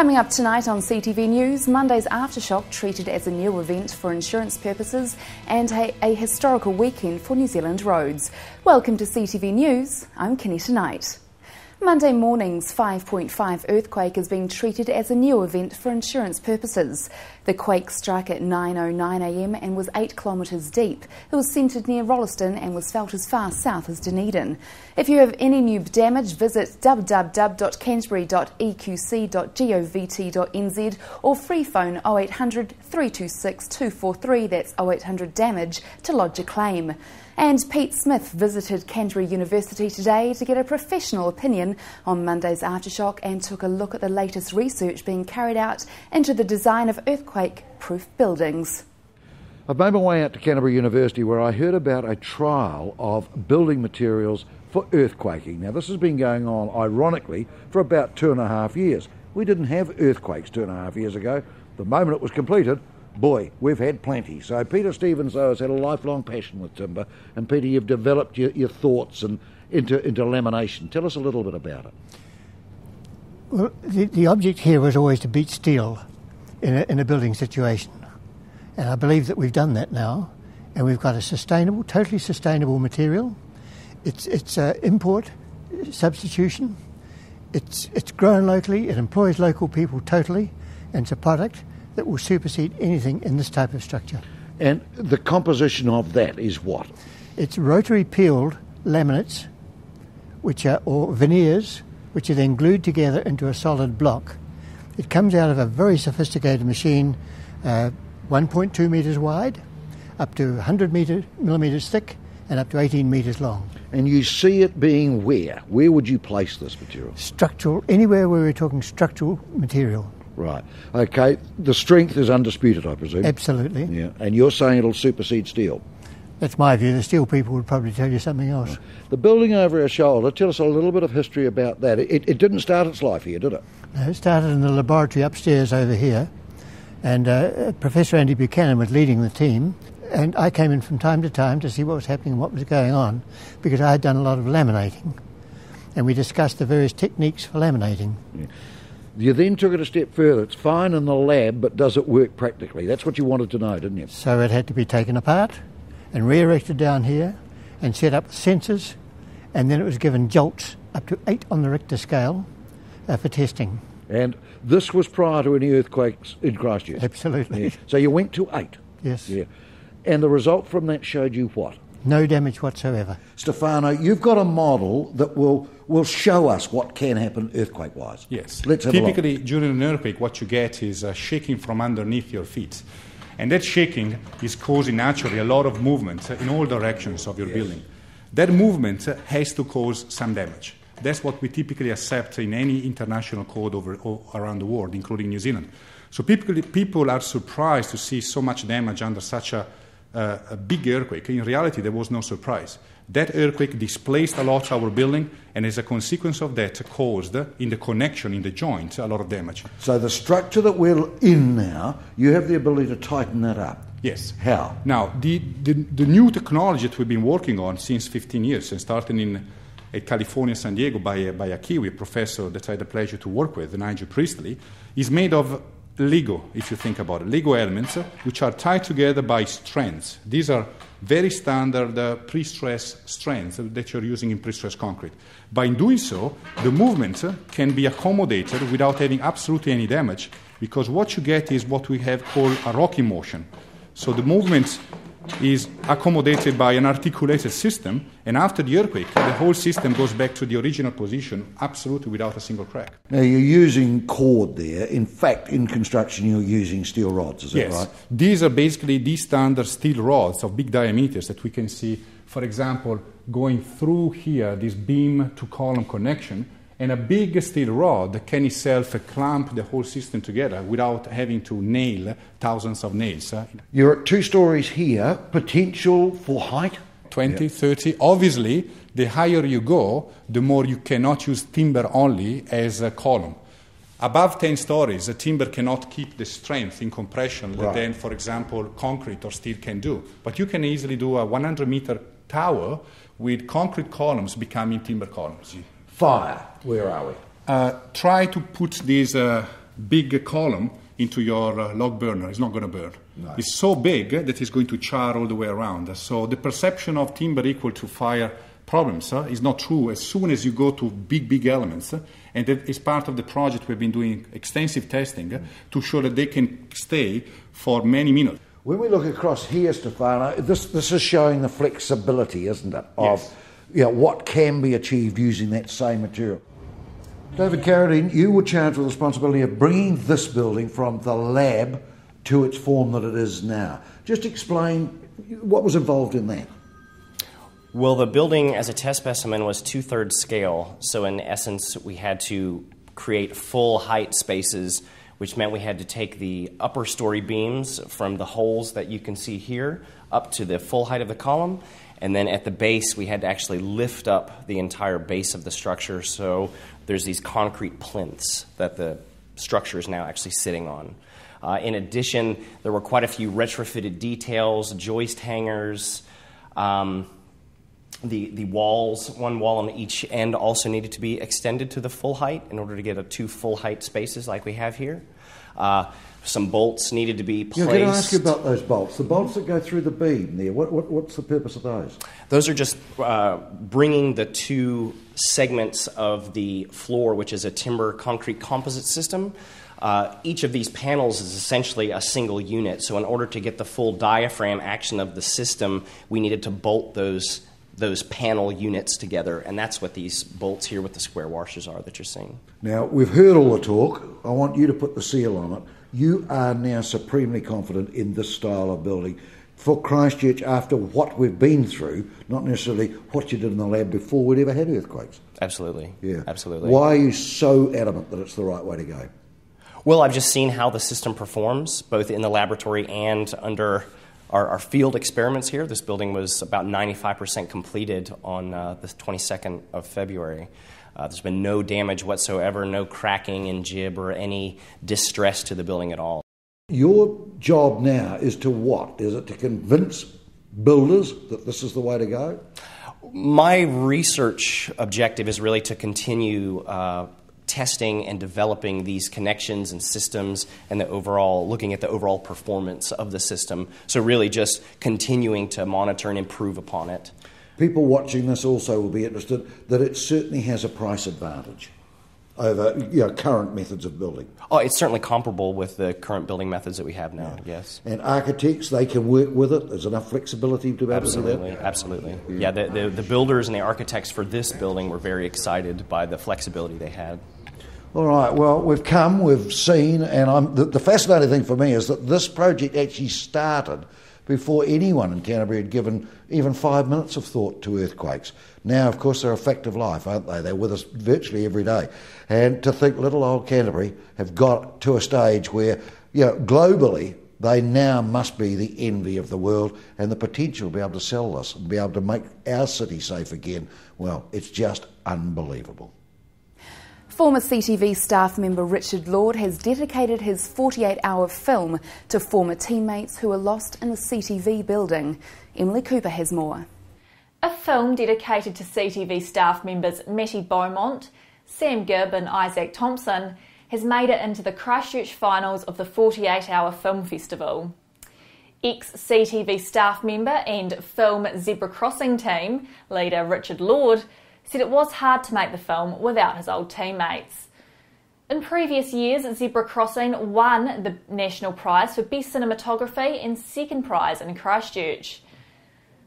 Coming up tonight on CTV News, Monday's aftershock treated as a new event for insurance purposes and a historical weekend for New Zealand roads. Welcome to CTV News, I'm Kenetta Knight. Monday morning's 5.5 earthquake is being treated as a new event for insurance purposes. The quake struck at 9:09am and was 8 kilometres deep. It was centred near Rolleston and was felt as far south as Dunedin. If you have any new damage, visit www.canterbury.eqc.govt.nz or free phone 0800 326 243, that's 0800 damage, to lodge a claim. And Pete Smith visited Canterbury University today to get a professional opinion on Monday's aftershock and took a look at the latest research being carried out into the design of earthquake-proof buildings. I've made my way out to Canterbury University where I heard about a trial of building materials for earthquaking. Now this has been going on, ironically, for about 2.5 years. We didn't have earthquakes 2.5 years ago. The moment it was completed, boy, we've had plenty. So Peter Stevens, though, has had a lifelong passion with timber. And Peter, you've developed your thoughts and into lamination. Tell us a little bit about it. Well, the object here was always to beat steel in a building situation. And I believe that we've done that now. And we've got a sustainable, totally sustainable material. It's import substitution. It's grown locally. It employs local people totally. And it's a product that will supersede anything in this type of structure. And the composition of that is what? It's rotary peeled laminates, or veneers, which are then glued together into a solid block. It comes out of a very sophisticated machine, 1.2 metres wide, up to 100 millimetres thick, and up to 18 metres long. And you see it being where? Where would you place this material? Structural, anywhere where we're talking structural material. Right. Okay. The strength is undisputed, I presume. Absolutely. Yeah. And you're saying it'll supersede steel? That's my view. The steel people would probably tell you something else. Right. The building over our shoulder, tell us a little bit of history about that. It didn't start its life here, did it? No, it started in the laboratory upstairs over here. And Professor Andy Buchanan was leading the team. And I came in from time to see what was happening and what was going on, because I had done a lot of laminating. And we discussed the various techniques for laminating. Yeah. You then took it a step further. It's fine in the lab, but does it work practically? That's what you wanted to know, didn't you? So it had to be taken apart and re-erected down here and set up with sensors, and then it was given jolts up to 8 on the Richter scale for testing. And this was prior to any earthquakes in Christchurch? Absolutely. Yeah. So you went to 8? Yes. Yeah. And the result from that showed you what? No damage whatsoever. Stefano, you've got a model that will show us what can happen earthquake-wise. Yes. Let's have a look. Typically, during an earthquake, what you get is shaking from underneath your feet. And that shaking is causing naturally a lot of movement in all directions of your building. That movement has to cause some damage. That's what we typically accept in any international code around the world, including New Zealand. So people are surprised to see so much damage under such a big earthquake. In reality, there was no surprise. That earthquake displaced a lot of our building, and as a consequence of that, caused, in the connection, in the joint, a lot of damage. So the structure that we're in now, you have the ability to tighten that up? Yes. How? Now, the new technology that we've been working on since 15 years, and starting at California, San Diego, by a Kiwi professor that I had the pleasure to work with, Nigel Priestley, is made of Lego, if you think about it, Lego elements which are tied together by strands. These are very standard pre-stressed strands that you're using in pre-stressed concrete. By doing so, the movement can be accommodated without having absolutely any damage, because what you get is what we have called a rocking motion. So the movement is accommodated by an articulated system, and after the earthquake, the whole system goes back to the original position, absolutely without a single crack. Now, you're using cord there. In fact, in construction, you're using steel rods, is that right? Yes. These are basically the standard steel rods of big diameters that we can see, for example, going through here, this beam-to-column connection, and a big steel rod can itself clamp the whole system together without having to nail thousands of nails. You're at 2 stories here, potential for height? 20, 30. Obviously, the higher you go, the more you cannot use timber only as a column. Above 10 stories, a timber cannot keep the strength in compression that then, for example, concrete or steel can do. But you can easily do a 100-meter tower with concrete columns becoming timber columns. Fire, where are we? Try to put this big column into your log burner. It's not going to burn. No. It's so big that it's going to char all the way around. So the perception of timber equal to fire problems is not true as soon as you go to big elements. And that is part of the project. We've been doing extensive testing to show that they can stay for many minutes. When we look across here, Stefano, this is showing the flexibility, isn't it, of what can be achieved using that same material. David Carradine, you were charged with the responsibility of bringing this building from the lab to its form that it is now. Just explain what was involved in that. Well, the building as a test specimen was 2/3 scale, so in essence we had to create full height spaces, which meant we had to take the upper story beams from the holes that you can see here up to the full height of the column, and then at the base we had to actually lift up the entire base of the structure, so there's these concrete plinths that the structure is now actually sitting on. In addition, there were quite a few retrofitted details, joist hangers. The walls, one wall on each end, also needed to be extended to the full height in order to get 2 full height spaces like we have here. Some bolts needed to be placed. I'm going to ask you about those bolts. The bolts that go through the beam there, what's the purpose of those? Those are just bringing the 2 segments of the floor, which is a timber concrete composite system. Each of these panels is essentially a single unit, so in order to get the full diaphragm action of the system, we needed to bolt those panel units together, and that's what these bolts here with the square washers are that you're seeing. Now, we've heard all the talk. I want you to put the seal on it. You are now supremely confident in this style of building for Christchurch after what we've been through, not necessarily what you did in the lab before we'd ever had earthquakes. Absolutely. Yeah. Absolutely. Why are you so adamant that it's the right way to go? Well, I've just seen how the system performs, both in the laboratory and under our field experiments here. This building was about 95% completed on the 22nd of February. There's been no damage whatsoever, no cracking in jib or any distress to the building at all. Your job now is to what? Is it to convince builders that this is the way to go? My research objective is really to continue testing and developing these connections and systems and looking at the overall performance of the system. So really just continuing to monitor and improve upon it. People watching this also will be interested that it certainly has a price advantage over current methods of building. Oh, it's certainly comparable with the current building methods that we have now, yes. And architects, they can work with it? There's enough flexibility to be able to do that? Absolutely. Yeah, the builders and the architects for this building were very excited by the flexibility they had. All right, well, we've seen, and the fascinating thing for me is that this project actually started before anyone in Canterbury had given even 5 minutes of thought to earthquakes. Now, of course, they're a fact of life, aren't they? They're with us virtually every day. And to think little old Canterbury have got to a stage where, globally, they now must be the envy of the world, and the potential to be able to sell this and be able to make our city safe again, well, it's just unbelievable. Former CTV staff member Richard Lord has dedicated his 48-hour film to former teammates who were lost in the CTV building. Emily Cooper has more. A film dedicated to CTV staff members Matty Beaumont, Sam Gibb and Isaac Thompson has made it into the Christchurch finals of the 48-hour film festival. Ex-CTV staff member and film Zebra Crossing team leader Richard Lord said it was hard to make the film without his old teammates. In previous years, Zebra Crossing won the national prize for Best Cinematography and second prize in Christchurch.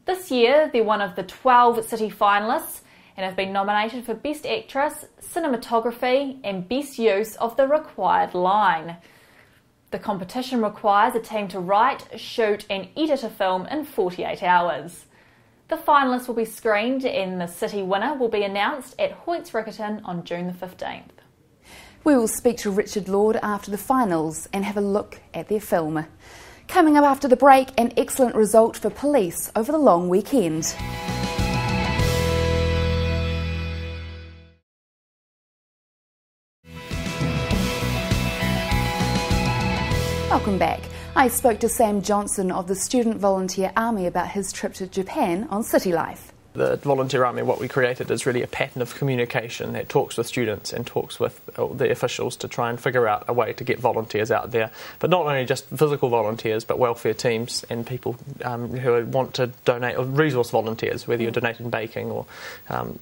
This year, they're one of the 12 city finalists and have been nominated for Best Actress, Cinematography and Best Use of the Required Line. The competition requires a team to write, shoot and edit a film in 48 hours. The finalists will be screened and the city winner will be announced at Hoyts Riccarton on June the 15th. We will speak to Richard Lord after the finals and have a look at their film. Coming up after the break, an excellent result for police over the long weekend. Welcome back. I spoke to Sam Johnson of the Student Volunteer Army about his trip to Japan on City Life. The Volunteer Army, what we created is really a pattern of communication that talks with students and talks with the officials to try and figure out a way to get volunteers out there. But not only just physical volunteers, but welfare teams and people who want to donate, or resource volunteers, whether you're donating baking or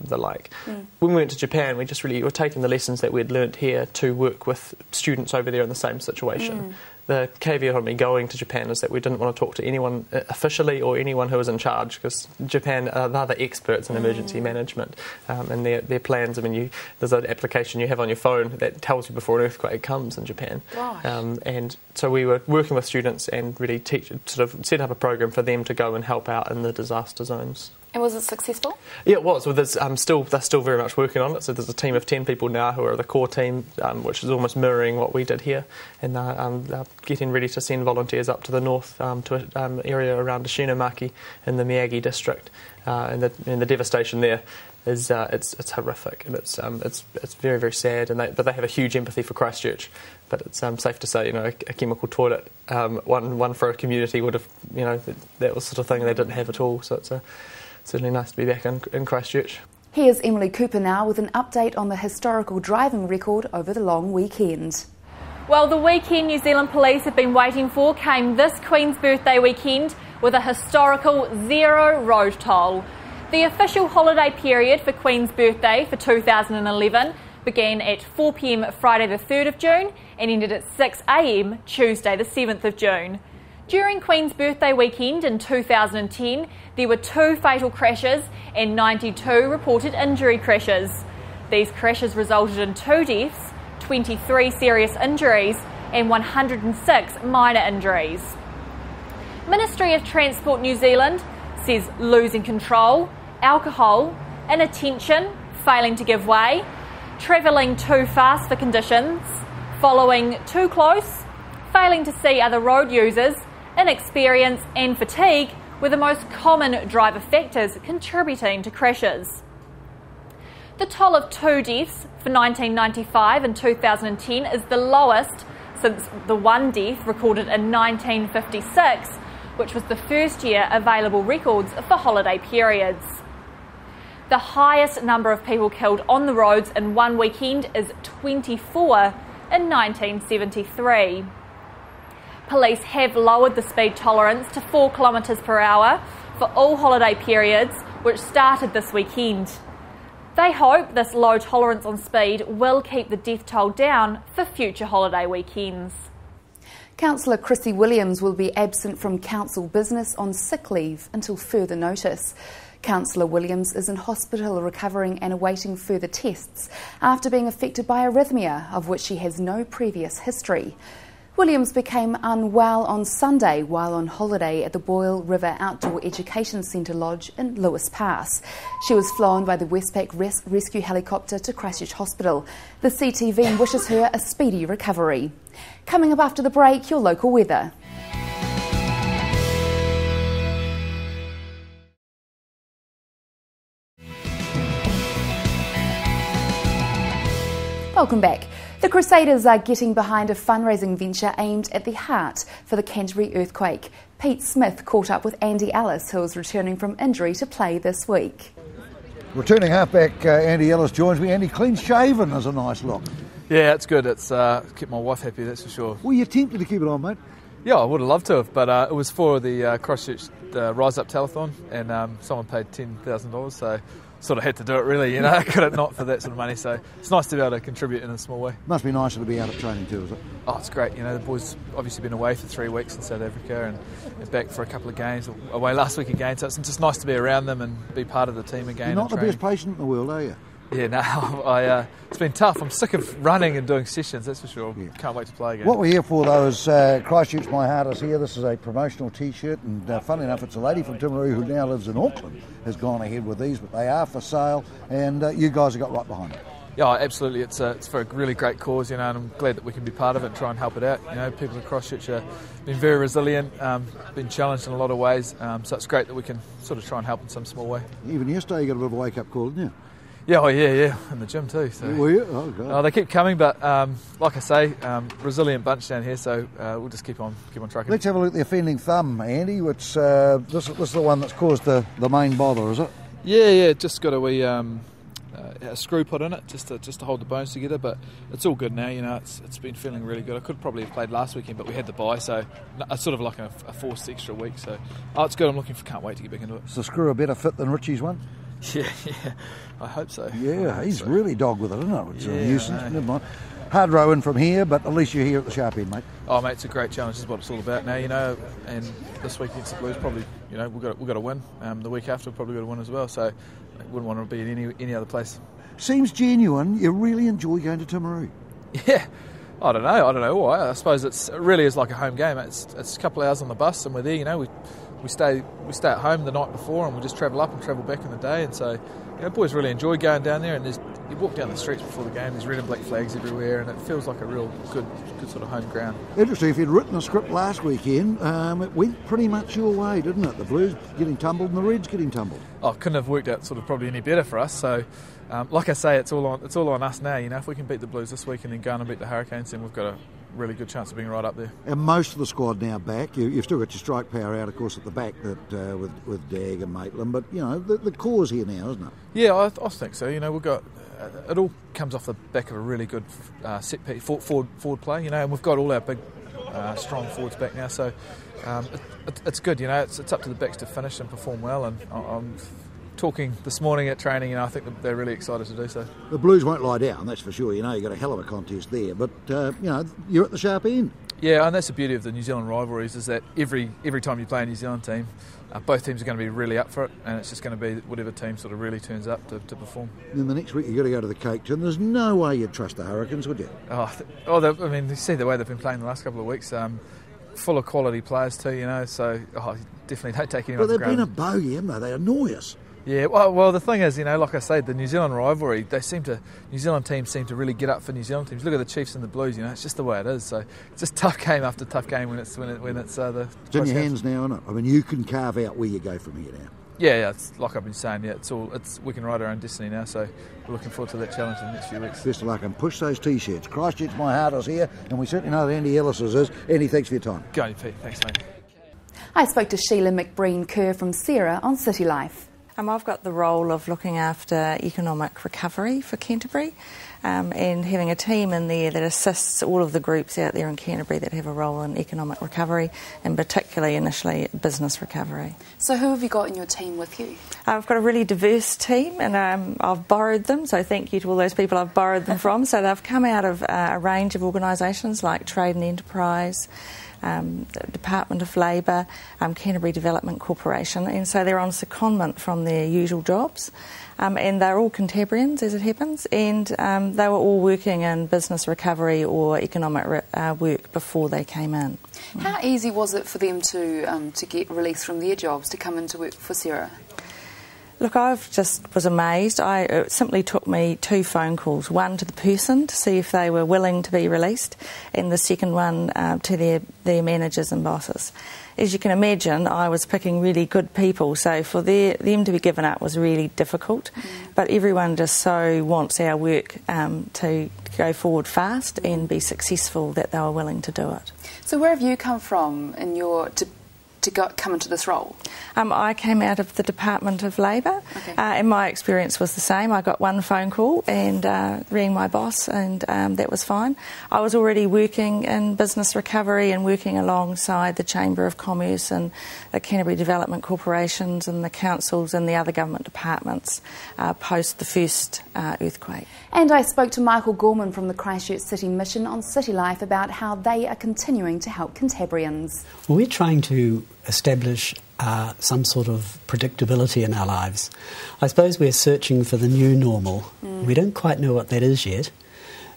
the like. When we went to Japan, we just really were taking the lessons that we'd learnt here to work with students over there in the same situation. The caveat on me going to Japan is that we didn't want to talk to anyone officially or anyone who was in charge, because Japan are the experts in emergency management and their plans. I mean, there's an application you have on your phone that tells you before an earthquake comes in Japan. And so we were working with students and really sort of set up a program for them to go and help out in the disaster zones. And was it successful? Yeah, it was. Well, they're still very much working on it. So there's a team of 10 people now who are the core team, which is almost mirroring what we did here. And they're getting ready to send volunteers up to the north to an area around Ishinomaki in the Miyagi district. And the devastation there is it's horrific, and it's very, very sad. But they have a huge empathy for Christchurch. But it's safe to say, a chemical toilet, one for a community would have, that was the sort of thing they didn't have at all. So it's certainly nice to be back in Christchurch. Here's Emily Cooper now with an update on the historical driving record over the long weekend. Well, the weekend New Zealand Police have been waiting for came this Queen's Birthday weekend with a historical zero road toll. The official holiday period for Queen's Birthday for 2011 began at 4 p.m. Friday the 3rd of June and ended at 6 a.m. Tuesday the 7th of June. During Queen's Birthday weekend in 2010, there were 2 fatal crashes and 92 reported injury crashes. These crashes resulted in 2 deaths, 23 serious injuries and 106 minor injuries. Ministry of Transport New Zealand says losing control, alcohol, inattention, failing to give way, travelling too fast for conditions, following too close, failing to see other road users, inexperience and fatigue were the most common driver factors contributing to crashes. The toll of 2 deaths for 1995 and 2010 is the lowest since the 1 death recorded in 1956, which was the first year available records for holiday periods. The highest number of people killed on the roads in one weekend is 24 in 1973. Police have lowered the speed tolerance to 4 kilometres per hour for all holiday periods, which started this weekend. They hope this low tolerance on speed will keep the death toll down for future holiday weekends. Councillor Chrissy Williams will be absent from council business on sick leave until further notice. Councillor Williams is in hospital recovering and awaiting further tests after being affected by arrhythmia, of which she has no previous history. Williams became unwell on Sunday while on holiday at the Boyle River Outdoor Education Centre Lodge in Lewis Pass. She was flown by the Westpac rescue helicopter to Christchurch Hospital. The CTV wishes her a speedy recovery. Coming up after the break, your local weather. Welcome back. The Crusaders are getting behind a fundraising venture aimed at the heart for the Canterbury earthquake. Pete Smith caught up with Andy Ellis, who is returning from injury to play this week. Returning halfback Andy Ellis joins me. Andy, clean shaven is a nice look. Yeah, it's good. It's kept my wife happy, that's for sure. Were you tempted to keep it on, mate? Yeah, I would have loved to have, but it was for the Christchurch Rise Up Telethon, and someone paid $10,000, so sort of had to do it really, could it not for that sort of money, so it's nice to be able to contribute in a small way. Must be nicer to be out of training too, is it? Oh, it's great, the boys obviously been away for 3 weeks in South Africa and back for a couple of games, away last week again, so it's just nice to be around them and be part of the team again. You're not the best patient in the world, are you? Yeah, no, it's been tough. I'm sick of running and doing sessions, that's for sure. Yeah. Can't wait to play again. What we're here for, though, is Christchurch My Heart is here. This is a promotional T-shirt, and funnily enough, it's a lady from Timaru who now lives in Auckland has gone ahead with these, but they are for sale, and you guys have got right behind it. Yeah, absolutely. It's for a really great cause, and I'm glad that we can be part of it and try and help it out. People in Christchurch have been very resilient, been challenged in a lot of ways, so it's great that we can sort of try and help in some small way. Even yesterday you got a bit of a wake-up call, didn't you? Yeah, in the gym too. So. Were you? Oh, God. They keep coming, but like I say, resilient bunch down here, so we'll just keep on trucking. Let's have a look at the offending thumb, Andy, which this is the one that's caused the main bother, is it? Yeah, just got a screw put in it just to hold the bones together, but it's all good now. It's been feeling really good. I could probably have played last weekend, but we had the bye, so it's sort of like a forced extra week. So it's good. Can't wait to get back into it. Is the screw a better fit than Richie's one? Yeah, I hope so. Yeah, he's really dogged with it, isn't it? It's a nuisance. No. Never mind. Hard rowing from here, but at least you're here at the sharp end, mate. Oh, mate, it's a great challenge. This is what it's all about now, and this week against the Blues, probably, we've got to win. The week after, we've probably got to win as well, so I wouldn't want to be in any other place. Seems genuine. You really enjoy going to Timaru. Yeah, I don't know why. I suppose it really is like a home game. It's a couple of hours on the bus, and we're there. We stay at home the night before, and we just travel up and travel back in the day. And so, boys really enjoy going down there. And you walk down the streets before the game. There's red and black flags everywhere, and it feels like a real good sort of home ground. Interesting. If you'd written a script last weekend, it went pretty much your way, didn't it? The Blues getting tumbled and the Reds getting tumbled. Oh, couldn't have worked out sort of probably any better for us. So, like I say, it's all on us now. If we can beat the Blues this week and then go on and beat the Hurricanes, then we've got a really good chance of being right up there. And most of the squad now back. You've still got your strike power out, of course, at the back with Dag and Maitland. But the core's here now, isn't it? Yeah, I think so. We've got it all comes off the back of a really good set piece, forward play. And we've got all our big strong forwards back now. So it's good. It's up to the backs to finish and perform well. And I'm talking this morning at training, I think that they're really excited to do so. The Blues won't lie down, that's for sure. You've got a hell of a contest there, but you're at the sharp end. Yeah, and that's the beauty of the New Zealand rivalries, is that every time you play a New Zealand team, both teams are going to be really up for it, and it's just going to be whatever team sort of really turns up to perform. Then the next week you've got to go to the Cake Tin. There's no way you'd trust the Hurricanes, would you? You see the way they've been playing the last couple of weeks. Full of quality players too, so definitely don't take anyone for granted. But they've been a bogey, haven't they? They annoy us. Yeah, well, the thing is, like I say, the New Zealand rivalry, New Zealand teams seem to really get up for New Zealand teams. Look at the Chiefs and the Blues, it's just the way it is. So it's just tough game after tough game when it's the. It's in your hands now, isn't it? I mean, you can carve out where you go from here now. Yeah, it's like I've been saying. Yeah, we can write our own destiny now. So we're looking forward to that challenge in the next few weeks. Best of luck and push those T-shirts. Christchurch, my heart is here, and we certainly know that Andy Ellis's is. Andy, thanks for your time. Go on, Pete. Thanks, mate. I spoke to Sheila McBreen-Kerr from Sarah on City Life. I've got the role of looking after economic recovery for Canterbury and having a team in there that assists all of the groups out there in Canterbury that have a role in economic recovery, and particularly initially business recovery. So who have you got in your team with you? I've got a really diverse team, and I've borrowed them, so thank you to all those people I've borrowed them from. So they've come out of a range of organisations like Trade and Enterprise, the Department of Labour, Canterbury Development Corporation, and so they're on secondment from their usual jobs, and they're all Cantabrians as it happens, and they were all working in business recovery or economic work before they came in. How easy was it for them to get released from their jobs to come into work for Sarah? Look, I just was amazed. It simply took me 2 phone calls, one to the person to see if they were willing to be released, and the second one to their managers and bosses. As you can imagine, I was picking really good people, so for them to be given up was really difficult. But everyone just so wants our work to go forward fast and be successful that they were willing to do it. So where have you come from in come into this role? I came out of the Department of Labour, okay. And my experience was the same. I got one phone call and rang my boss, and that was fine. I was already working in business recovery and working alongside the Chamber of Commerce and the Canterbury Development Corporations and the councils and the other government departments post the first earthquake. And I spoke to Michael Gorman from the Christchurch City Mission on City Life about how they are continuing to help Cantabrians. Well, we're trying to establish some sort of predictability in our lives. I suppose we're searching for the new normal. We don't quite know what that is yet.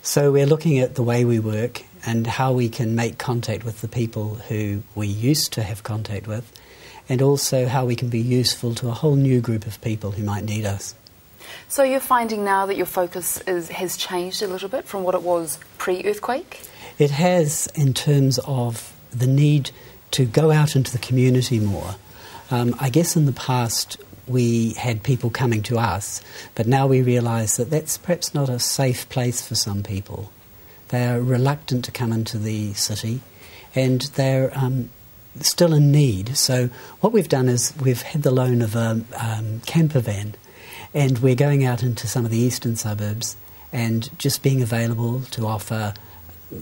So we're looking at the way we work and how we can make contact with the people who we used to have contact with, and also how we can be useful to a whole new group of people who might need us. So you're finding now that your focus has changed a little bit from what it was pre-earthquake? It has, in terms of the need to go out into the community more. I guess in the past we had people coming to us, but now we realise that that's perhaps not a safe place for some people. They're reluctant to come into the city, and they're still in need. So what we've done is we've had the loan of a camper van, and we're going out into some of the eastern suburbs and just being available to offer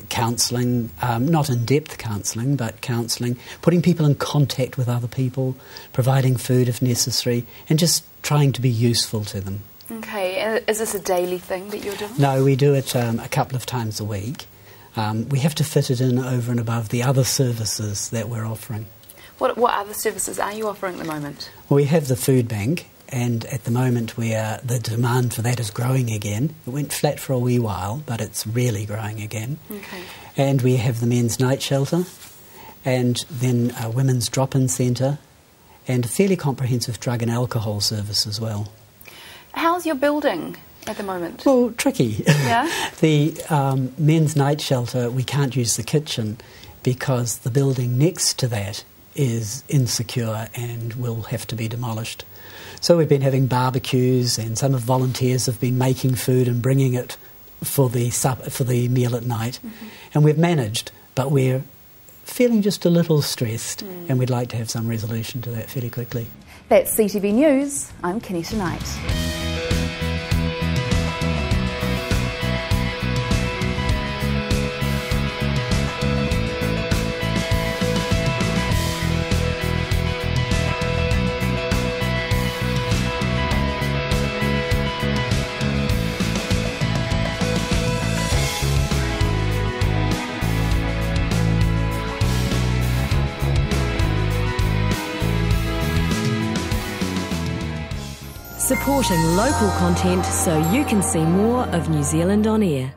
counselling, not in-depth counselling, but counselling, putting people in contact with other people, providing food if necessary, and just trying to be useful to them. Okay, is this a daily thing that you're doing? No, we do it a couple of times a week. We have to fit it in over and above the other services that we're offering. What other services are you offering at the moment? Well, we have the food bank, and at the moment the demand for that is growing again. It went flat for a wee while, but it's really growing again. Okay. And we have the men's night shelter, and then a women's drop-in centre, and a fairly comprehensive drug and alcohol service as well. How's your building at the moment? Well, tricky. Yeah? The men's night shelter, we can't use the kitchen because the building next to that is insecure and will have to be demolished. So we've been having barbecues, and some of the volunteers have been making food and bringing it for the meal at night. Mm-hmm. And we've managed, but we're feeling just a little stressed, and we'd like to have some resolution to that fairly quickly. That's CTV News. I'm Kenetta Knight. Supporting local content so you can see more of New Zealand on air.